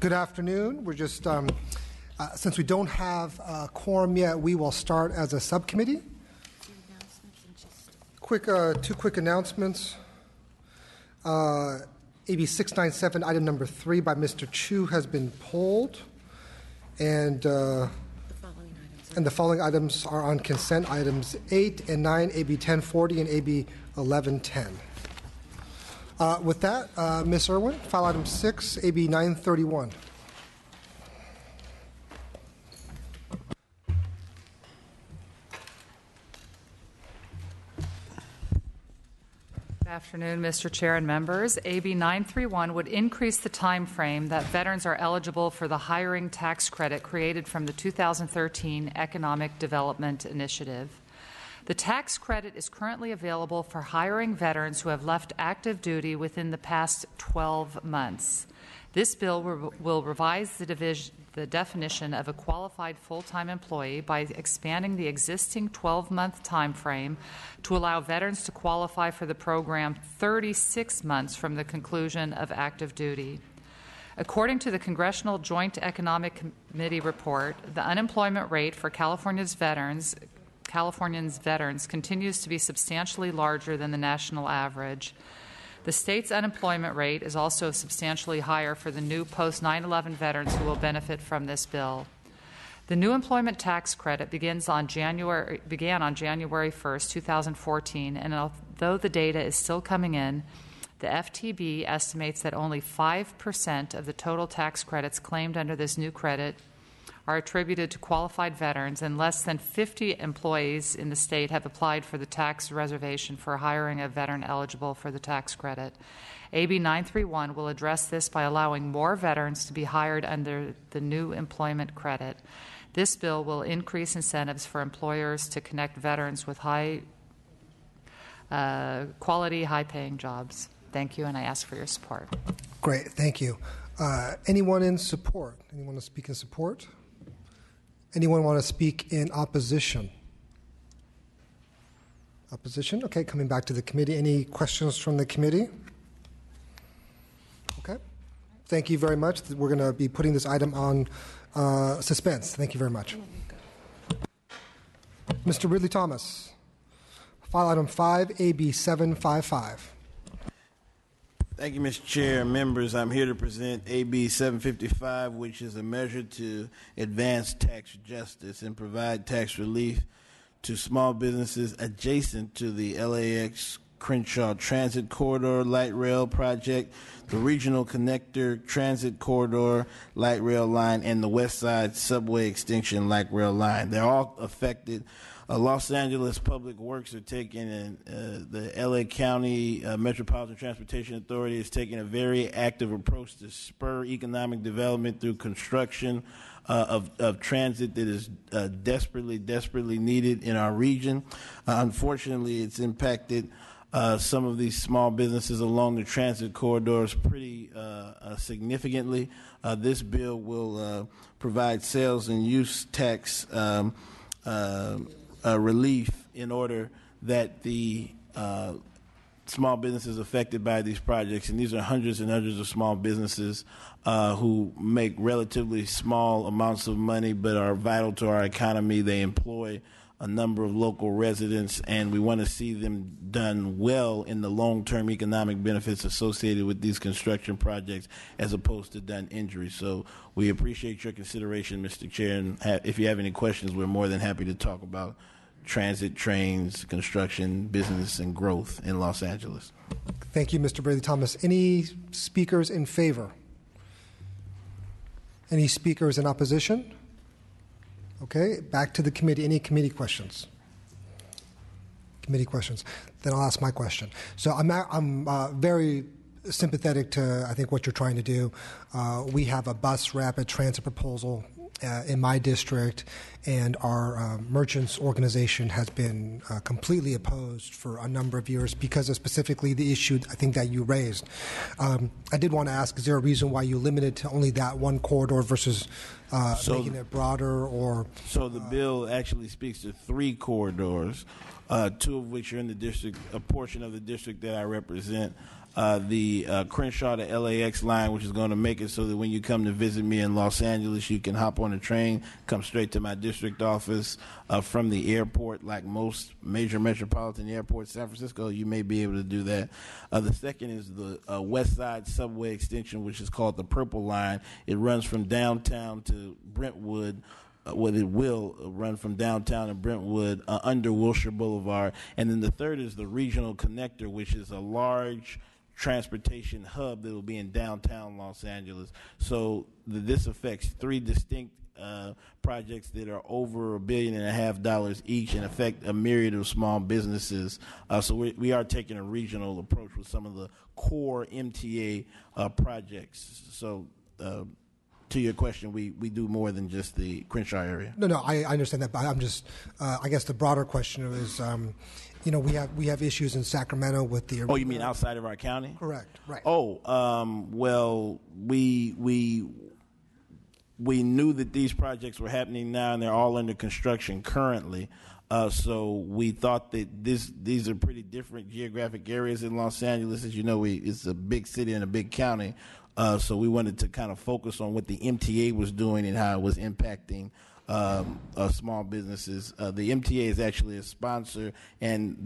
Good afternoon. We're just, since we don't have a quorum yet, we will start as a subcommittee. Two quick announcements. AB 697, item number 3 by Mr. Chu has been pulled, and the following items are on consent: items 8 and 9, AB 1040 and AB 1110. With that, Ms. Irwin, file item 6, AB 931. Good afternoon, Mr. Chair and members. AB 931 would increase the time frame that veterans are eligible for the hiring tax credit created from the 2013 Economic Development Initiative. The tax credit is currently available for hiring veterans who have left active duty within the past 12 months. This bill will revise the definition of a qualified full-time employee by expanding the existing 12-month time frame to allow veterans to qualify for the program 36 months from the conclusion of active duty. According to the Congressional Joint Economic Committee report, the unemployment rate for Californians veterans continues to be substantially larger than the national average. The state's unemployment rate is also substantially higher for the new post-9/11 veterans who will benefit from this bill. The new employment tax credit began on January 1st, 2014, and although the data is still coming in, the FTB estimates that only 5% of the total tax credits claimed under this new credit are attributed to qualified veterans, and less than 50 employees in the state have applied for the tax reservation for hiring a veteran eligible for the tax credit. AB 931 will address this by allowing more veterans to be hired under the new employment credit. This bill will increase incentives for employers to connect veterans with quality, high-paying jobs. Thank you, and I ask for your support. Great, thank you. Anyone in support? Anyone to speak in support? Anyone want to speak in opposition? Opposition? Okay, coming back to the committee. Any questions from the committee? Okay. Thank you very much. We're going to be putting this item on suspense. Thank you very much. Mr. Ridley Thomas, file item 5, AB 755. Thank you, Mr. Chair. Members, I'm here to present AB 755, which is a measure to advance tax justice and provide tax relief to small businesses adjacent to the LAX Crenshaw Transit Corridor Light Rail Project, the Regional Connector Transit Corridor Light Rail Line, and the West Side Subway Extension Light Rail Line. They're all affected. Los Angeles Public Works are taking, the LA County Metropolitan Transportation Authority is taking a very active approach to spur economic development through construction of transit that is desperately needed in our region. Unfortunately, it's impacted some of these small businesses along the transit corridors pretty significantly. This bill will provide sales and use tax relief in order that the small businesses affected by these projects, and these are hundreds and hundreds of small businesses who make relatively small amounts of money but are vital to our economy. They employ a number of local residents, and we want to see them done well in the long-term economic benefits associated with these construction projects as opposed to done injury. So we appreciate your consideration, Mr. Chair, and if you have any questions, we're more than happy to talk about transit, trains, construction, business, and growth in Los Angeles. Thank you, Mr. Brady Thomas. Any speakers in favor? Any speakers in opposition? Okay, back to the committee. Any committee questions? Committee questions. Then I'll ask my question. So I'm very sympathetic to, I think, what you're trying to do. We have a bus rapid transit proposal in my district, and our merchants organization has been completely opposed for a number of years because of specifically the issue I think that you raised. I did want to ask, is there a reason why you limited to only that one corridor versus making it broader? Or so the bill actually speaks to 3 corridors. two of which are in the district, a portion of the district that I represent. The Crenshaw to LAX line, which is going to make it so that when you come to visit me in Los Angeles, you can hop on a train, come straight to my district office from the airport. Like most major metropolitan airports, San Francisco, you may be able to do that. The second is the West Side Subway extension, which is called the Purple Line. It runs from downtown to Brentwood. It will run from downtown to Brentwood under Wilshire Boulevard. And then the third is the Regional Connector, which is a large transportation hub that will be in downtown Los Angeles. So this affects three distinct projects that are over $1.5 billion each and affect a myriad of small businesses. So we are taking a regional approach with some of the core MTA projects. So to your question, we do more than just the Crenshaw area. No, I understand that, but I'm just, I guess the broader question is, we have issues in Sacramento with the. Oh, you mean outside of our county? Correct. Right. Oh, well, we knew that these projects were happening now, and they're all under construction currently. So we thought that these are pretty different geographic areas in Los Angeles. As you know, it's a big city and a big county. So we wanted to kind of focus on what the MTA was doing and how it was impacting small businesses. The MTA is actually a sponsor, and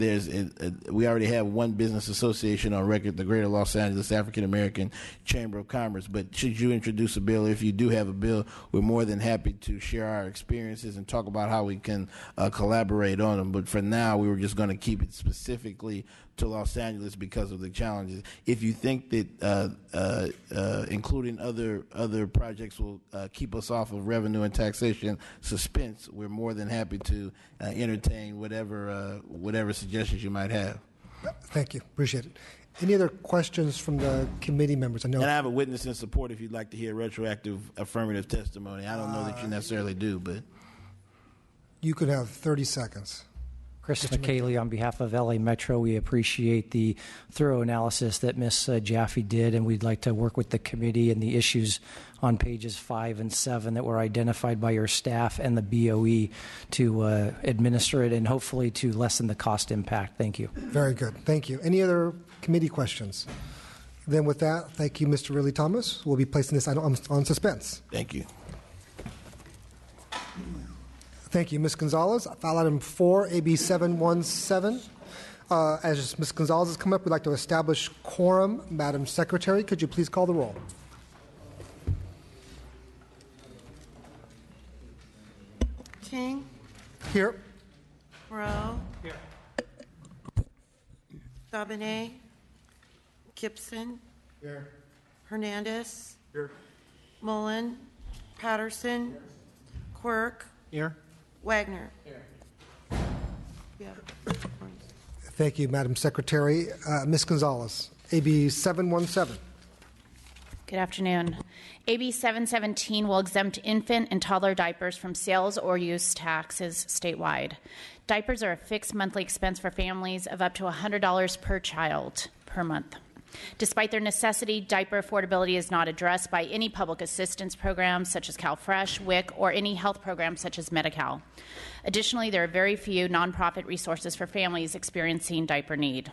we already have one business association on record, the Greater Los Angeles African American Chamber of Commerce. But should you introduce a bill, if you do have a bill, we're more than happy to share our experiences and talk about how we can collaborate on them. But for now, we were just going to keep it specifically to Los Angeles because of the challenges. If you think that including other projects will keep us off of revenue and taxation suspense, we're more than happy to entertain whatever suggestions you might have. Thank you. Appreciate it. Any other questions from the committee members? And I have a witness in support if you'd like to hear retroactive affirmative testimony. I don't know that you necessarily do, but you could have 30 seconds. Chris McKaylee on behalf of LA Metro. We appreciate the thorough analysis that Ms. Jaffe did, and we'd like to work with the committee and the issues on pages 5 and 7 that were identified by your staff and the BOE to administer it and hopefully to lessen the cost impact. Thank you. Very good. Thank you. Any other committee questions? Then with that, thank you, Mr. Ridley Thomas. We'll be placing this item on suspense. Thank you. Thank you, Ms. Gonzalez. File item 4, AB 717. As Ms. Gonzalez has come up, we'd like to establish quorum. Madam Secretary, could you please call the roll? King. Here. Rowe. Here. Dabinet. Gibson. Here. Hernandez. Here. Mullen. Patterson. Quirk. Here. Wagner. Here. Yeah. Thank you, Madam Secretary. Ms. Gonzalez, AB 717. Good afternoon. AB 717 will exempt infant and toddler diapers from sales or use taxes statewide. Diapers are a fixed monthly expense for families of up to $100 per child per month. Despite their necessity, diaper affordability is not addressed by any public assistance programs such as CalFresh, WIC, or any health programs such as Medi-Cal. Additionally, there are very few nonprofit resources for families experiencing diaper need.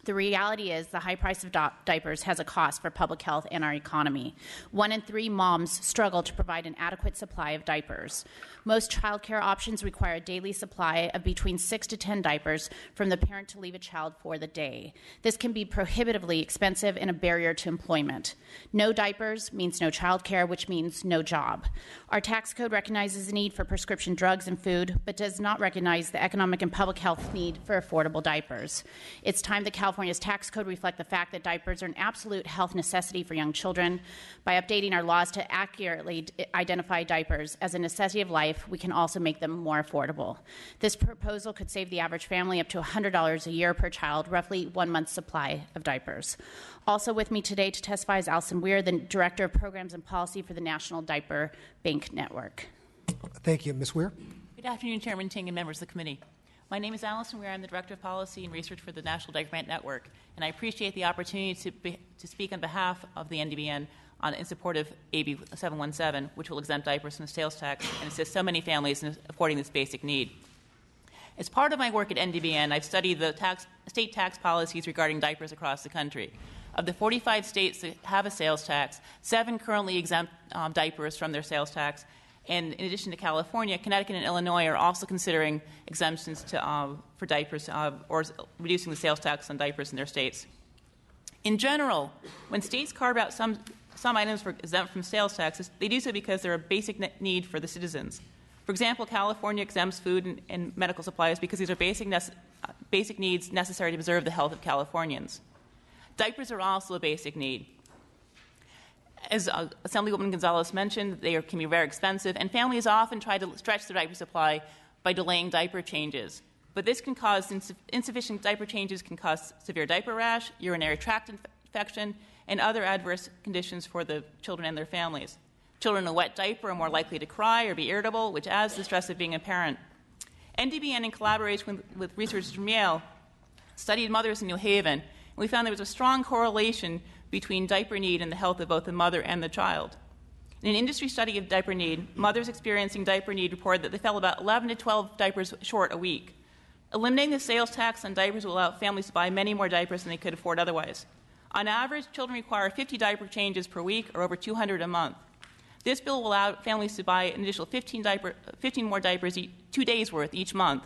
The reality is the high price of diapers has a cost for public health and our economy. 1 in 3 moms struggle to provide an adequate supply of diapers. Most child care options require a daily supply of between 6 to 10 diapers from the parent to leave a child for the day. This can be prohibitively expensive and a barrier to employment. No diapers means no child care, which means no job. Our tax code recognizes the need for prescription drugs and food, but does not recognize the economic and public health need for affordable diapers. It's time that California's tax code reflect the fact that diapers are an absolute health necessity for young children. By updating our laws to accurately identify diapers as a necessity of life, we can also make them more affordable. This proposal could save the average family up to $100 a year per child, roughly 1 month's supply of diapers. Also with me today to testify is Allison Weir, the Director of Programs and Policy for the National Diaper Bank Network. Thank you. Ms. Weir. Good afternoon, Chairman Ting and members of the committee. My name is Allison Weir. I'm the Director of Policy and Research for the National Diaper Bank Network, and I appreciate the opportunity to speak on behalf of the NDBN in support of AB 717, which will exempt diapers from the sales tax and assist so many families in affording this basic need. As part of my work at NDBN, I've studied the state tax policies regarding diapers across the country. Of the 45 states that have a sales tax, 7 currently exempt diapers from their sales tax. And in addition to California, Connecticut and Illinois are also considering exemptions for diapers or reducing the sales tax on diapers in their states. In general, when states carve out some items for exempt from sales taxes, they do so because they're a basic need for the citizens. For example, California exempts food and medical supplies because these are basic needs necessary to preserve the health of Californians. Diapers are also a basic need. As Assemblywoman Gonzalez mentioned, they can be very expensive, and families often try to stretch their diaper supply by delaying diaper changes. But this can cause insufficient diaper changes can cause severe diaper rash, urinary tract infection, and other adverse conditions for the children and their families. Children in a wet diaper are more likely to cry or be irritable, which adds to the stress of being a parent. NDBN, in collaboration with researchers from Yale, studied mothers in New Haven, and we found there was a strong correlation between diaper need and the health of both the mother and the child. In an industry study of diaper need, mothers experiencing diaper need reported that they fell about 11 to 12 diapers short a week. Eliminating the sales tax on diapers will allow families to buy many more diapers than they could afford otherwise. On average, children require 50 diaper changes per week, or over 200 a month. This bill will allow families to buy an additional 15 more diapers 2 days worth each month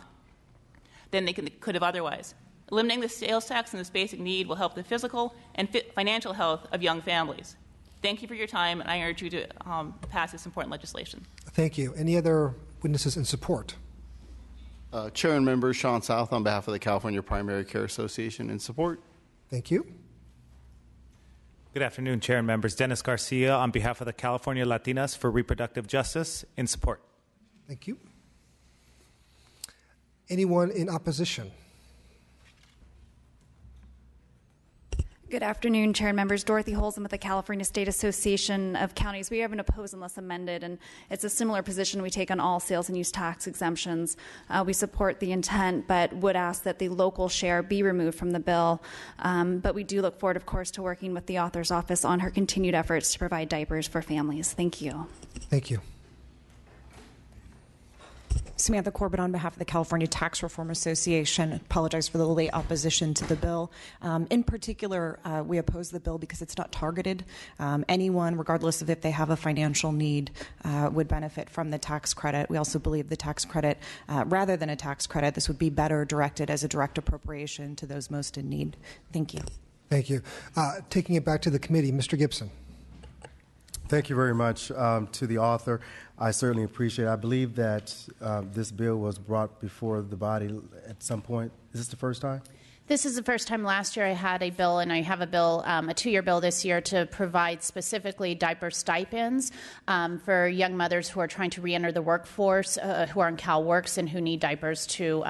than they could have otherwise. Eliminating the sales tax on this basic need will help the physical and financial health of young families. Thank you for your time, and I urge you to pass this important legislation. Thank you. Any other witnesses in support? Chair and members, Sean South on behalf of the California Primary Care Association in support. Thank you. Good afternoon, Chair and members. Dennis Garcia on behalf of the California Latinas for Reproductive Justice in support. Thank you. Anyone in opposition? Good afternoon, Chair and members. Dorothy Holzman with the California State Association of Counties. We have an oppose unless amended, and it's a similar position we take on all sales and use tax exemptions. We support the intent, but would ask that the local share be removed from the bill. But we do look forward, of course, to working with the author's office on her continued efforts to provide diapers for families. Thank you. Thank you. Samantha Corbett on behalf of the California Tax Reform Association. Apologize for the late opposition to the bill. In particular, we oppose the bill because it's not targeted. Anyone, regardless of if they have a financial need, would benefit from the tax credit. We also believe the tax credit, rather than a tax credit, this would be better directed as a direct appropriation to those most in need. Thank you. Thank you. Taking it back to the committee, Mr. Gibson. Thank you very much to the author. I certainly appreciate it. I believe that this bill was brought before the body at some point. Is this the first time? This is the first time. Last year I had a bill, and I have a bill, a 2-year bill this year, to provide specifically diaper stipends for young mothers who are trying to reenter the workforce, who are in CalWorks and who need diapers to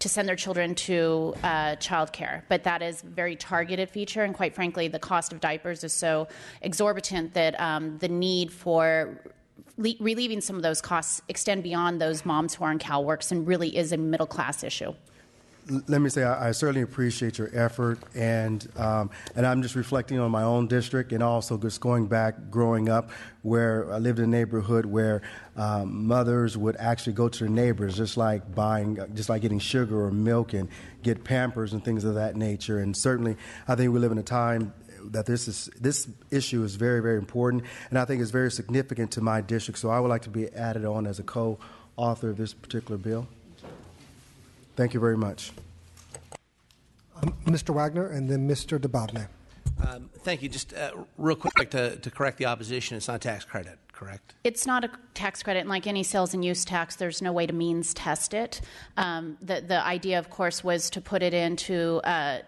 send their children to child care. But that is a very targeted feature, and quite frankly, the cost of diapers is so exorbitant that the need for relieving some of those costs extend beyond those moms who are in CalWorks and really is a middle-class issue. Let me say I certainly appreciate your effort, and I'm just reflecting on my own district and also just going back growing up where I lived in a neighborhood where mothers would actually go to their neighbors, just like getting sugar or milk and get Pampers and things of that nature. And certainly I think we live in a time that this issue is very, very important, and I think it's very significant to my district. So I would like to be added on as a co-author of this particular bill. Thank you very much. Mr. Wagner and then Mr. DeBobne. Thank you. Just real quick to correct the opposition, it's not a tax credit, correct? It's not a tax credit, and like any sales and use tax, there's no way to means test it. The idea, of course, was to put it into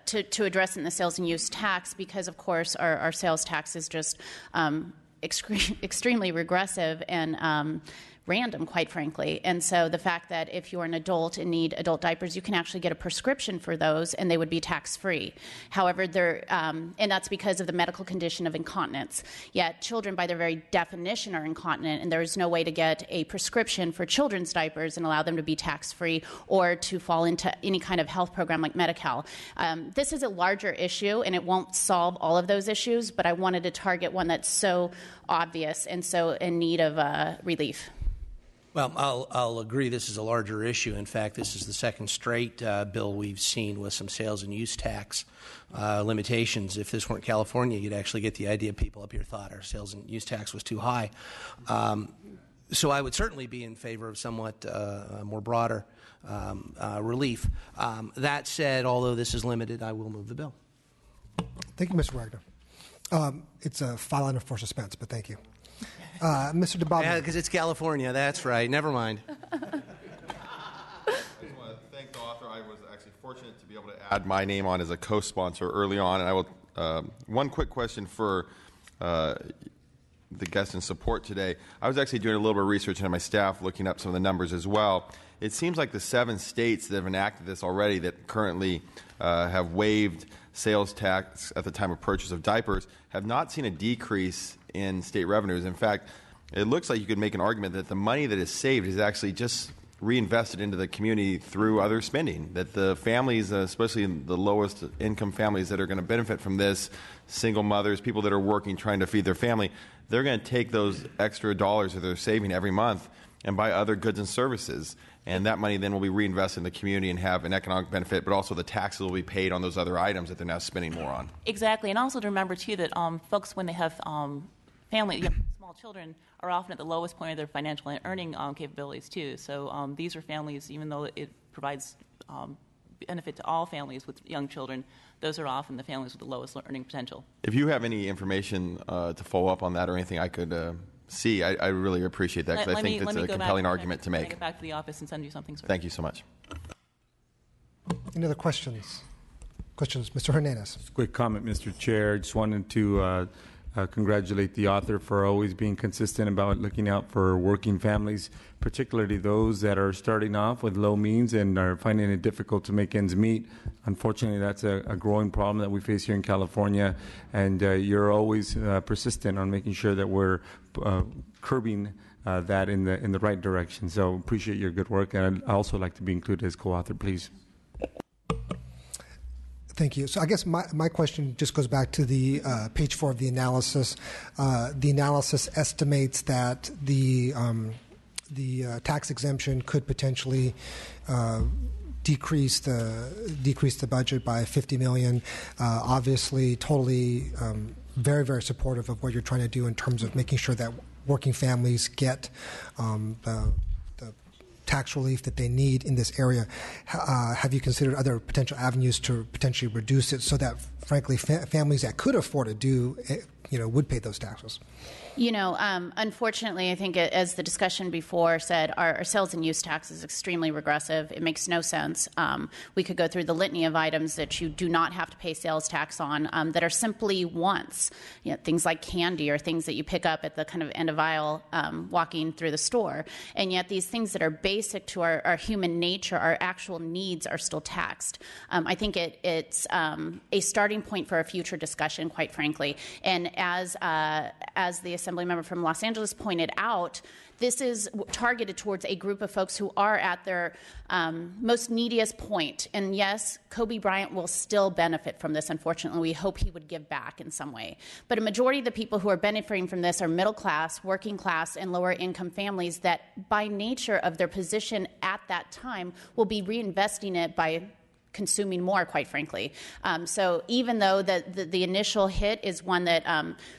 to address it in the sales and use tax because, of course, our sales tax is just extremely regressive and random, quite frankly. And so the fact that if you're an adult and need adult diapers, you can actually get a prescription for those and they would be tax-free. However, and that's because of the medical condition of incontinence. Yet children, by their very definition, are incontinent, and there is no way to get a prescription for children's diapers and allow them to be tax-free or to fall into any kind of health program like Medi-Cal. This is a larger issue, and it won't solve all of those issues, but I wanted to target one that's so obvious and so in need of relief. Well, I'll agree this is a larger issue. In fact, this is the second straight bill we've seen with some sales and use tax limitations. If this weren't California, you'd actually get the idea people up here thought our sales and use tax was too high. So I would certainly be in favor of somewhat more broader relief. That said, although this is limited, I will move the bill. Thank you, Mr. Wagner. It's a file item for suspense, but thank you. Mr. DeBobby. Yeah, because it's California. That's right. Never mind. I just want to thank the author. I was actually fortunate to be able to add my name on as a co-sponsor early on. And I will one quick question for the guests in support today. I was actually doing a little bit of research and my staff looking up some of the numbers as well. It seems like the 7 states that have enacted this already that currently have waived sales tax at the time of purchase of diapers have not seen a decrease in state revenues. In fact, it looks like you could make an argument that the money that is saved is actually just reinvested into the community through other spending, that the families, especially the lowest income families that are going to benefit from this, single mothers, people that are working trying to feed their family, they're going to take those extra dollars that they're saving every month and buy other goods and services. And that money then will be reinvested in the community and have an economic benefit, but also the taxes will be paid on those other items that they're now spending more on. Exactly. And also to remember, too, that folks, when they have family, small children, are often at the lowest point of their financial and earning capabilities, too. So these are families, even though it provides benefit to all families with young children, those are often the families with the lowest earning potential. If you have any information to follow up on that or anything I could see, I really appreciate that because I think it's a compelling argument to make. Get back to the office and send you something, sir. Thank you so much. Any other questions? Questions? Mr. Hernandez. Just a quick comment, Mr. Chair. Just wanted to congratulate the author for always being consistent about looking out for working families, particularly those that are starting off with low means and are finding it difficult to make ends meet. Unfortunately, that's a growing problem that we face here in California, and you're always persistent on making sure that we're curbing that in the right direction. So appreciate your good work, and I'd also like to be included as co-author, please. Thank you. So I guess my question just goes back to the page 4 of the analysis. The analysis estimates that the tax exemption could potentially decrease the budget by $50 million. Obviously, totally very, very supportive of what you're trying to do in terms of making sure that working families get the tax relief that they need in this area. Have you considered other potential avenues to potentially reduce it so that, frankly, families that could afford to do, would pay those taxes? Unfortunately, I think as the discussion before said, our sales and use tax is extremely regressive. It makes no sense. We could go through the litany of items that you do not have to pay sales tax on that are simply wants. Things like candy or things that you pick up at the kind of end of aisle walking through the store. And yet these things that are basic to our human nature, our actual needs, are still taxed. I think it's a starting point for a future discussion, quite frankly. And as the Assembly member from Los Angeles pointed out, this is targeted towards a group of folks who are at their most neediest point. And yes, Kobe Bryant will still benefit from this. Unfortunately, we hope he would give back in some way. But a majority of the people who are benefiting from this are middle class, working class, and lower income families that, by nature of their position at that time, will be reinvesting it by consuming more, quite frankly. So even though the initial hit is one that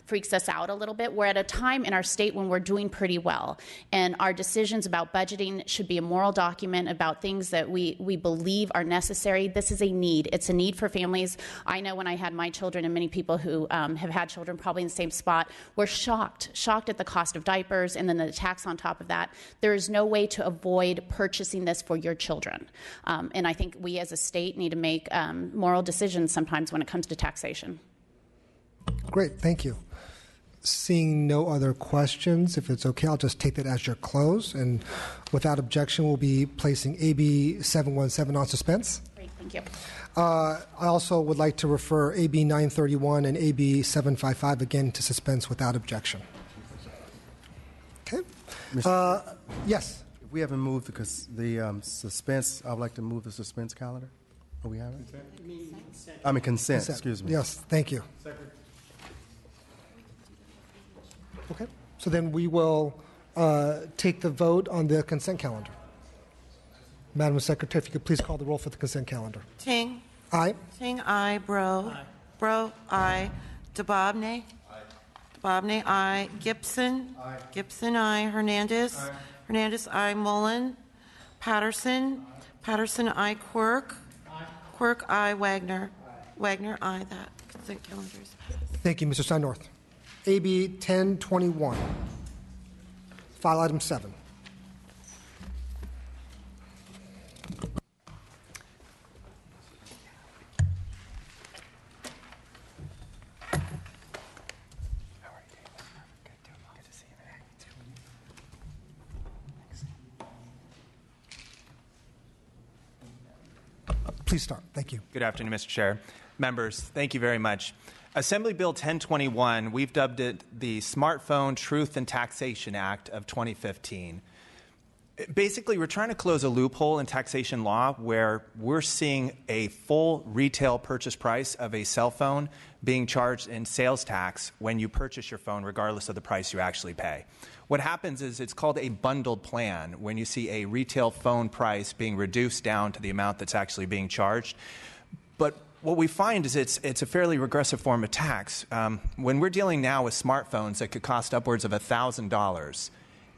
freaks us out a little bit, we're at a time in our state when we're doing pretty well. And our decisions about budgeting should be a moral document about things that we believe are necessary. This is a need. It's a need for families. I know when I had my children, and many people who have had children probably in the same spot, were shocked at the cost of diapers and then the tax on top of that. There is no way to avoid purchasing this for your children. And I think we as a state need to make moral decisions sometimes when it comes to taxation. Great, thank you. Seeing no other questions, if it's okay, I'll just take that as your close. And without objection, we'll be placing AB 717 on suspense. Great, thank you. I also would like to refer AB 931 and AB 755 again to suspense without objection. Okay. Yes. If we haven't moved the suspense, I would like to move the suspense calendar. Oh, we haven't? Consent. Excuse me. Yes, thank you. Second. Okay, so then we will take the vote on the consent calendar. Madam Secretary, if you could please call the roll for the consent calendar. Ting. Aye. Ting, aye. Bro. Aye. Bro, aye. DeBobney. Aye. DeBobney, aye. Gibson. Aye. Gibson, aye. Hernandez. Aye. Hernandez, aye. Mullen. Patterson. Aye. Patterson, aye. Quirk. Aye. Quirk, aye. Wagner. Aye. Wagner, aye. That consent calendar is passed. Thank you, Mr. Steinnorth. AB 1021. File item 7. Please start. Thank you. Good afternoon, Mr. Chair. Members, thank you very much. Assembly Bill 1021, we've dubbed it the Smartphone Truth and Taxation Act of 2015. Basically, we're trying to close a loophole in taxation law where we're seeing a full retail purchase price of a cell phone being charged in sales tax when you purchase your phone, regardless of the price you actually pay. What happens is it's called a bundled plan when you see a retail phone price being reduced down to the amount that's actually being charged. But what we find is it's a fairly regressive form of tax. When we're dealing now with smartphones that could cost upwards of $1,000,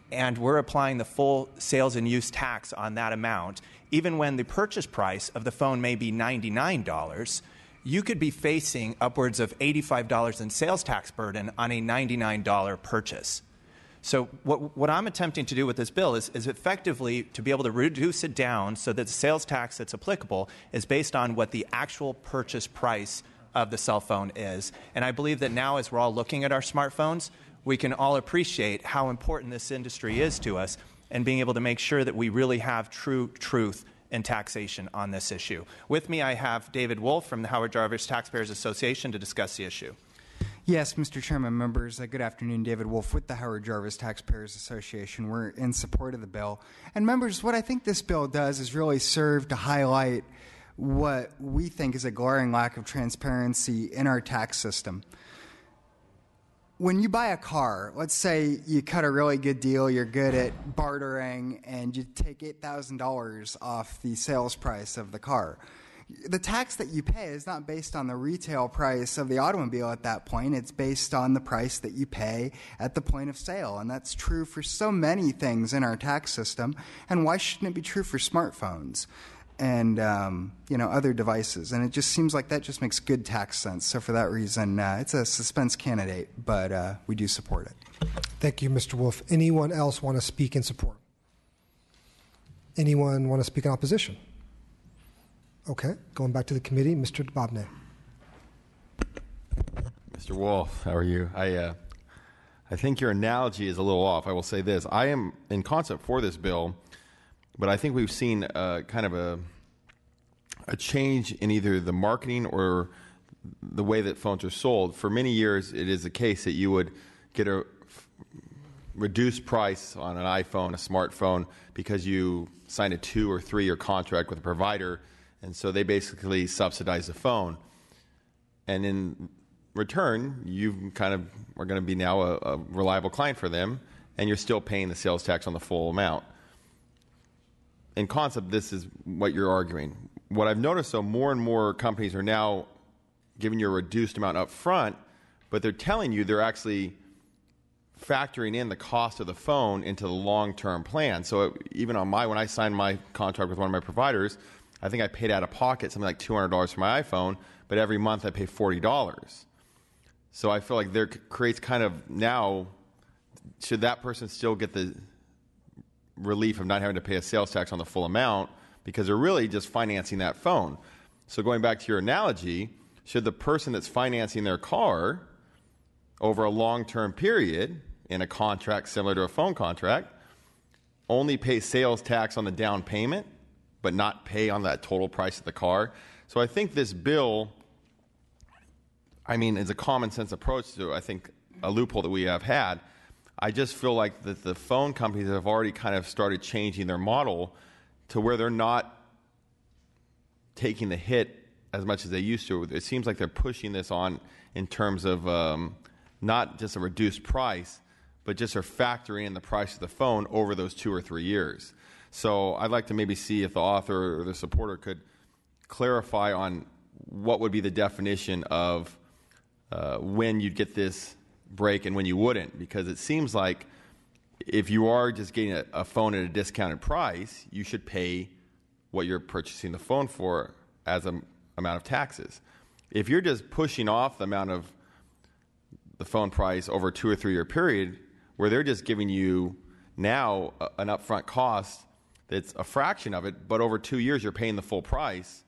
and we're applying the full sales and use tax on that amount, even when the purchase price of the phone may be $99, you could be facing upwards of $85 in sales tax burden on a $99 purchase. So what I'm attempting to do with this bill is effectively to be able to reduce it down so that the sales tax that's applicable is based on what the actual purchase price of the cell phone is. And I believe that now, as we're all looking at our smartphones, we can all appreciate how important this industry is to us and being able to make sure that we really have true truth in taxation on this issue. With me, I have David Wolf from the Howard Jarvis Taxpayers Association to discuss the issue. Yes, Mr. Chairman, members, good afternoon. David Wolf with the Howard Jarvis Taxpayers Association. We're in support of the bill. And members, what I think this bill does is really serve to highlight what we think is a glaring lack of transparency in our tax system. When you buy a car, let's say you cut a really good deal, you're good at bartering, and you take $8,000 off the sales price of the car. The tax that you pay is not based on the retail price of the automobile at that point. It's based on the price that you pay at the point of sale. And that's true for so many things in our tax system. And why shouldn't it be true for smartphones and other devices? And it just seems like that just makes good tax sense. So for that reason, it's a suspense candidate, but we do support it. Thank you, Mr. Wolf. Anyone else want to speak in support? Anyone want to speak in opposition? Okay, going back to the committee, Mr. DeBobney. Mr. Wolf, how are you? I think your analogy is a little off. I will say this. I am in concept for this bill, but I think we've seen kind of a change in either the marketing or the way that phones are sold. For many years, it is the case that you would get a reduced price on an iPhone, a smartphone, because you signed a 2 or 3 year contract with a provider. And so they basically subsidize the phone. And in return, you kind of are going to be now a reliable client for them, and you're still paying the sales tax on the full amount. In concept, this is what you're arguing. What I've noticed, though, more and more companies are now giving you a reduced amount up front, but they're telling you they're actually factoring in the cost of the phone into the long-term plan. So even on when I signed my contract with one of my providers, I think I paid out of pocket something like $200 for my iPhone, but every month I pay $40. So I feel like there creates kind of now, should that person still get the relief of not having to pay a sales tax on the full amount because they're really just financing that phone? So going back to your analogy, should the person that's financing their car over a long-term period in a contract similar to a phone contract only pay sales tax on the down payment but not pay on that total price of the car? So I think this bill, is a common sense approach to, I think, a loophole that we have had. I just feel like that the phone companies have already kind of started changing their model to where they're not taking the hit as much as they used to. It seems like they're pushing this on in terms of not just a reduced price, but just are factoring in the price of the phone over those 2 or 3 years. So I'd like to maybe see if the author or the supporter could clarify on what would be the definition of when you'd get this break and when you wouldn't, because it seems like if you are just getting a phone at a discounted price, you should pay what you're purchasing the phone for as an amount of taxes. If you're just pushing off the amount of the phone price over a 2 or 3 year period, where they're just giving you now an upfront cost that's a fraction of it, but over 2 years you're paying the full price,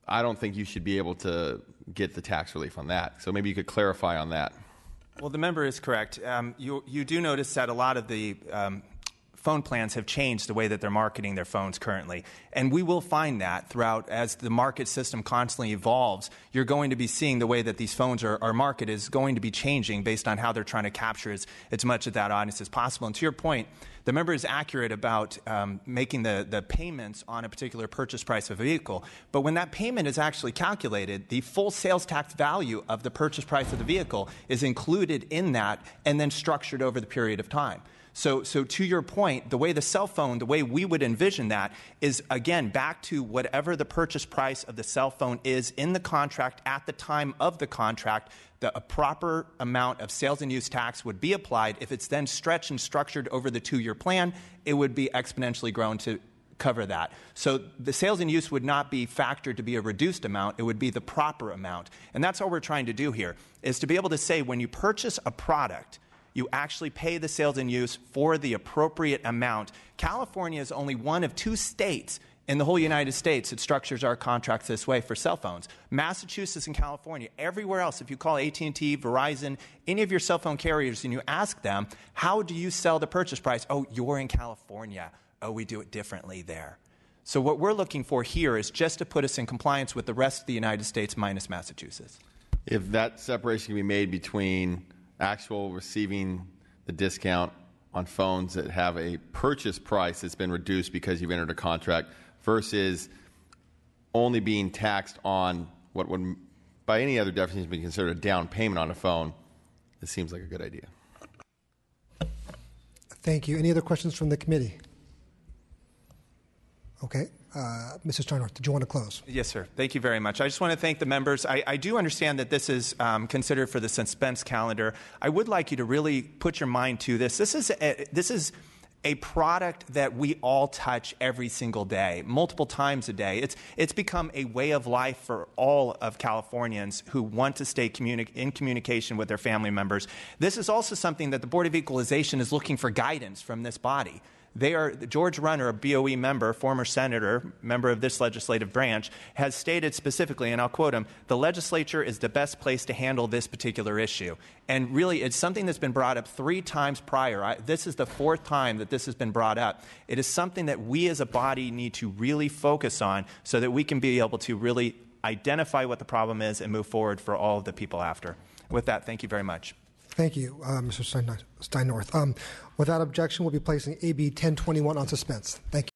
I don't think you should be able to get the tax relief on that. So maybe you could clarify on that. Well, the member is correct. You do notice that a lot of the phone plans have changed the way that they're marketing their phones currently. And we will find that throughout, as the market system constantly evolves, you're going to be seeing the way that these phones are marketed is going to be changing based on how they're trying to capture as much of that audience as possible. And to your point, the member is accurate about making the payments on a particular purchase price of a vehicle. But when that payment is actually calculated, the full sales tax value of the purchase price of the vehicle is included in that and then structured over the period of time. So to your point, the way the cell phone, the way we would envision that is, again, back to whatever the purchase price of the cell phone is in the contract at the time of the contract, a proper amount of sales and use tax would be applied. If it's then stretched and structured over the 2 year plan, it would be exponentially grown to cover that. So the sales and use would not be factored to be a reduced amount. It would be the proper amount. And that's all we're trying to do here, is to be able to say when you purchase a product, you actually pay the sales and use for the appropriate amount. California is only one of 2 states in the whole United States that structures our contracts this way for cell phones. Massachusetts and California, everywhere else, if you call AT&T, Verizon, any of your cell phone carriers, and you ask them, how do you sell the purchase price? Oh, you're in California. Oh, we do it differently there. So what we're looking for here is just to put us in compliance with the rest of the United States minus Massachusetts. If that separation can be made between actual receiving the discount on phones that have a purchase price that's been reduced because you've entered a contract versus only being taxed on what would, by any other definition, be considered a down payment on a phone, it seems like a good idea. Thank you. Any other questions from the committee? Okay. Mr. Steinhardt, did you want to close? Yes, sir. Thank you very much. I just want to thank the members. I do understand that this is considered for the suspense calendar. I would like you to really put your mind to this. This is a product that we all touch every single day, multiple times a day. It's become a way of life for all of Californians who want to stay in communication with their family members. This is also something that the Board of Equalization is looking for guidance from this body. George Runner, a BOE member, former senator, member of this legislative branch, has stated specifically, and I'll quote him, the legislature is the best place to handle this particular issue. And really, it's something that's been brought up 3 times prior. This is the 4th time that this has been brought up. It is something that we as a body need to really focus on so that we can be able to really identify what the problem is and move forward for all of the people after. With that, thank you very much. Thank you, Mr. Steinnorth. Without objection, we'll be placing AB 1021 on suspense. Thank you.